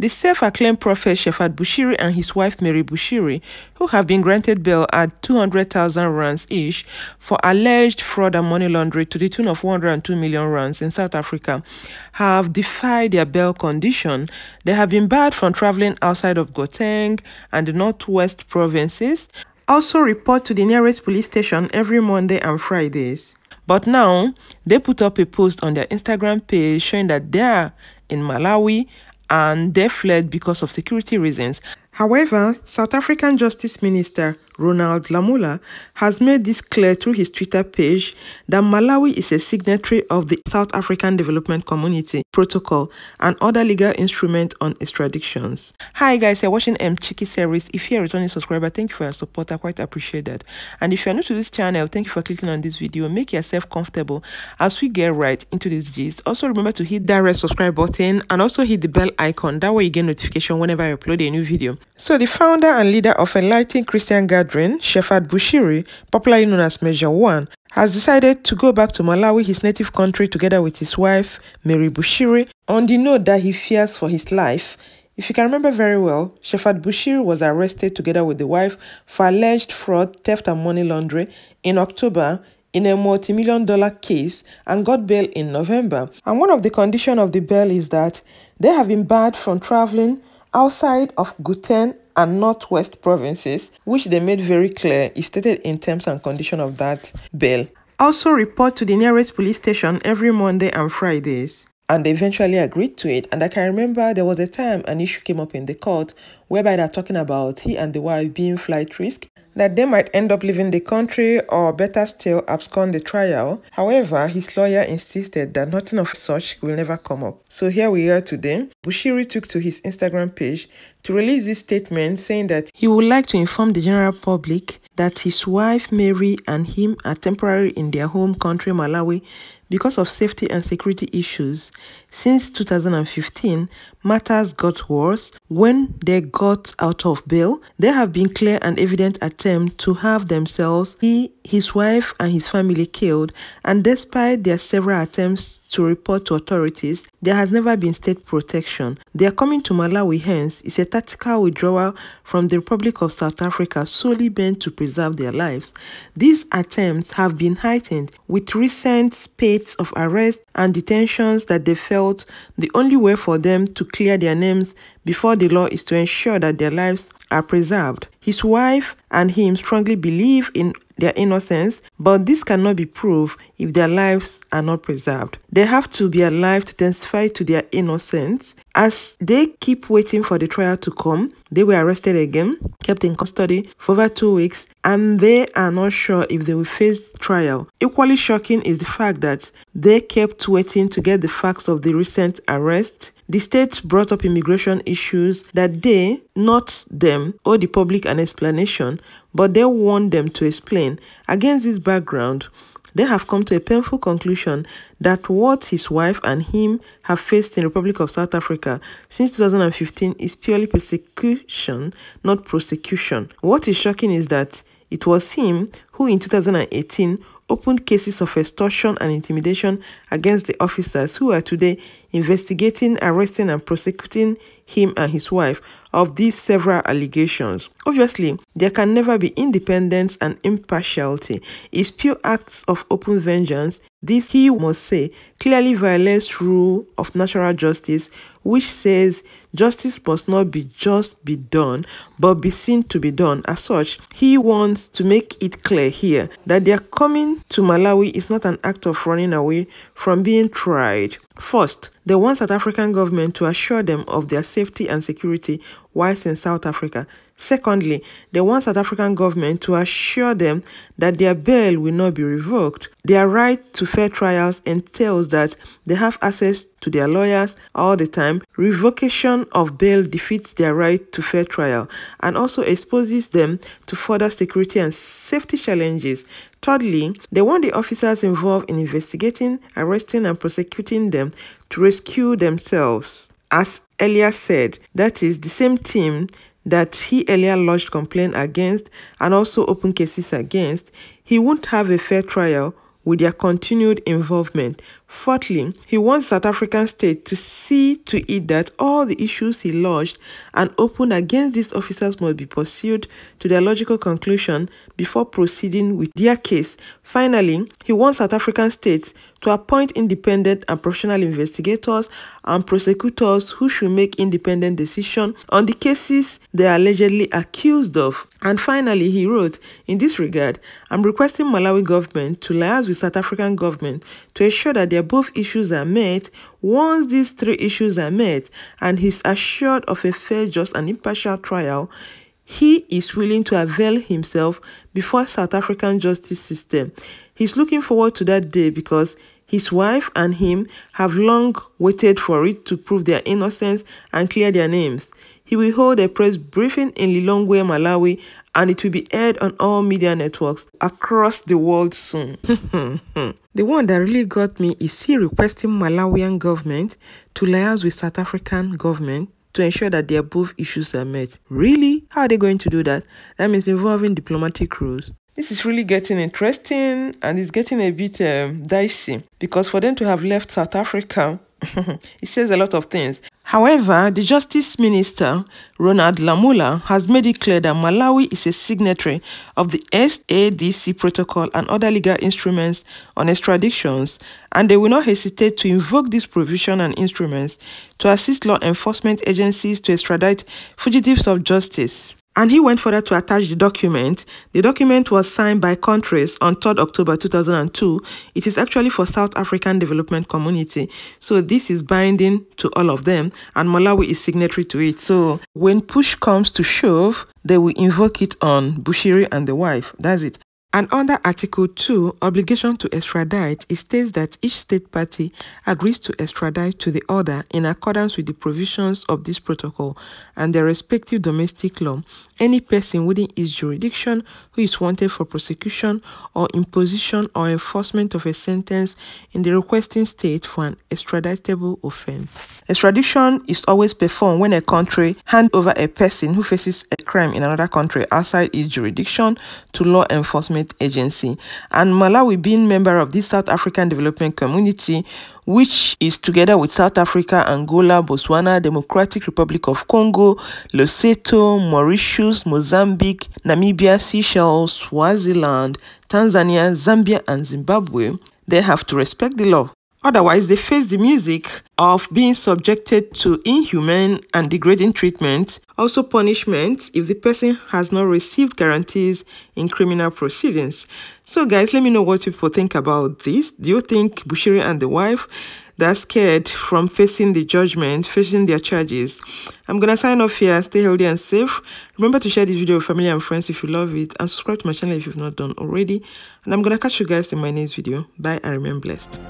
The self-acclaimed prophet Shepherd Bushiri and his wife Mary Bushiri, who have been granted bail at 200,000 rands each for alleged fraud and money laundering to the tune of 102 million rands in South Africa, have defied their bail condition. They have been barred from traveling outside of Gauteng and the Northwest provinces. Also report to the nearest police station every Monday and Fridays. But now, they put up a post on their Instagram page showing that they are in Malawi and they fled because of security reasons. However, South African Justice Minister Ronald Lamola has made this clear through his Twitter page that Malawi is a signatory of the South African Development Community Protocol and other legal instruments on extraditions. Hi guys, you're watching Chiki series. If you're a returning subscriber, thank you for your support. I quite appreciate that. And if you're new to this channel, thank you for clicking on this video. Make yourself comfortable as we get right into this gist. Also remember to hit that red subscribe button and also hit the bell icon. That way you get notification whenever I upload a new video. So the founder and leader of Enlightened Christian Gathering, Shepherd Bushiri, popularly known as Measure 1, has decided to go back to Malawi, his native country, together with his wife, Mary Bushiri, on the note that he fears for his life. If you can remember very well, Shepherd Bushiri was arrested together with the wife for alleged fraud, theft and money laundering in October in a multi-million-dollar case and got bail in November. And one of the conditions of the bail is that they have been barred from traveling outside of Gauteng and Northwest provinces, which they made very clear is stated in terms and conditions of that bail. Also report to the nearest police station every Monday and Fridays. And they eventually agreed to it. And I can remember there was a time an issue came up in the court whereby they're talking about he and the wife being flight risk, that they might end up leaving the country or better still abscond the trial. However, his lawyer insisted that nothing of such will never come up. So here we are today. Bushiri took to his Instagram page to release this statement saying that he would like to inform the general public that his wife Mary and him are temporarily in their home country Malawi because of safety and security issues. Since 2015, matters got worse. When they got out of bail, there have been clear and evident attempts to have themselves, his wife and his family killed, and despite their several attempts to report to authorities, there has never been state protection. Their coming to Malawi, hence, is a tactical withdrawal from the Republic of South Africa solely meant to preserve their lives. These attempts have been heightened with recent spate of arrests and detentions that they felt the only way for them to clear their names before the law is to ensure that their lives are preserved. His wife and him strongly believe in their innocence, but this cannot be proved if their lives are not preserved. They have to be alive to testify to their innocence. As they keep waiting for the trial to come, they were arrested again, kept in custody for over 2 weeks, and they are not sure if they will face trial. Equally shocking is the fact that they kept waiting to get the facts of the recent arrest. The state brought up immigration issues that they, not them, owe the public an explanation, but they want them to explain. Against this background, they have come to a painful conclusion that what his wife and him have faced in the Republic of South Africa since 2015 is purely persecution, not prosecution. What is shocking is that it was him who in 2018 opened cases of extortion and intimidation against the officers who are today investigating, arresting and prosecuting him and his wife of these several allegations. Obviously, there can never be independence and impartiality. It's pure acts of open vengeance. This, he must say, clearly violates rule of natural justice, which says justice must not be just be done, but be seen to be done. As such, he wants to make it clear here that their coming to Malawi is not an act of running away from being tried. First, they want South African government to assure them of their safety and security whilst in South Africa. Secondly, they want South African government to assure them that their bail will not be revoked. Their right to fair trials entails that they have access to their lawyers all the time. Revocation of bail defeats their right to fair trial and also exposes them to further security and safety challenges. Thirdly, they want the officers involved in investigating, arresting and prosecuting them to rescue themselves. As earlier said, that is the same team that he earlier lodged complaint against and also opened cases against. He won't have a fair trial with their continued involvement. Fourthly, he wants South African state to see to it that all the issues he lodged and opened against these officers must be pursued to their logical conclusion before proceeding with their case. Finally, he wants South African states to appoint independent and professional investigators and prosecutors who should make independent decisions on the cases they are allegedly accused of. And finally, he wrote, in this regard, I'm requesting Malawi government to liaise with South African government to ensure that their both issues are met. Once these three issues are met and he's assured of a fair, just and impartial trial, he is willing to avail himself before South African justice system. He's looking forward to that day because his wife and him have long waited for it to prove their innocence and clear their names. He will hold a press briefing in Lilongwe, Malawi, and it will be aired on all media networks across the world soon. The one that really got me is he requesting Malawian government to liaise with South African government to ensure that their both issues are met. Really? How are they going to do that? That means involving diplomatic rules. This is really getting interesting and it's getting a bit dicey because for them to have left South Africa, it says a lot of things. However, the Justice Minister, Ronald Lamola, has made it clear that Malawi is a signatory of the SADC protocol and other legal instruments on extraditions, and they will not hesitate to invoke this provision and instruments to assist law enforcement agencies to extradite fugitives of justice. And he went further to attach the document. The document was signed by countries on 3rd October 2002. It is actually for South African Development Community. So this is binding to all of them and Malawi is signatory to it. So when push comes to shove, they will invoke it on Bushiri and the wife. That's it. And under Article 2, obligation to extradite, it states that each state party agrees to extradite to the other in accordance with the provisions of this protocol and their respective domestic law any person within its jurisdiction who is wanted for prosecution or imposition or enforcement of a sentence in the requesting state for an extraditable offense. Extradition is always performed when a country hands over a person who faces a crime in another country outside its jurisdiction to law enforcement agency. And Malawi, being member of this South African Development Community, which is together with South Africa, Angola, Botswana, Democratic Republic of Congo, Lesotho, Mauritius, Mozambique, Namibia, Seychelles, Swaziland, Tanzania, Zambia, and Zimbabwe, they have to respect the law. Otherwise, they face the music of being subjected to inhumane and degrading treatment, also punishment if the person has not received guarantees in criminal proceedings. So guys, let me know what people think about this. Do you think Bushiri and the wife, they're scared from facing the judgment, facing their charges? I'm going to sign off here. Stay healthy and safe. Remember to share this video with family and friends if you love it, and subscribe to my channel if you've not done already. And I'm going to catch you guys in my next video. Bye and remain blessed.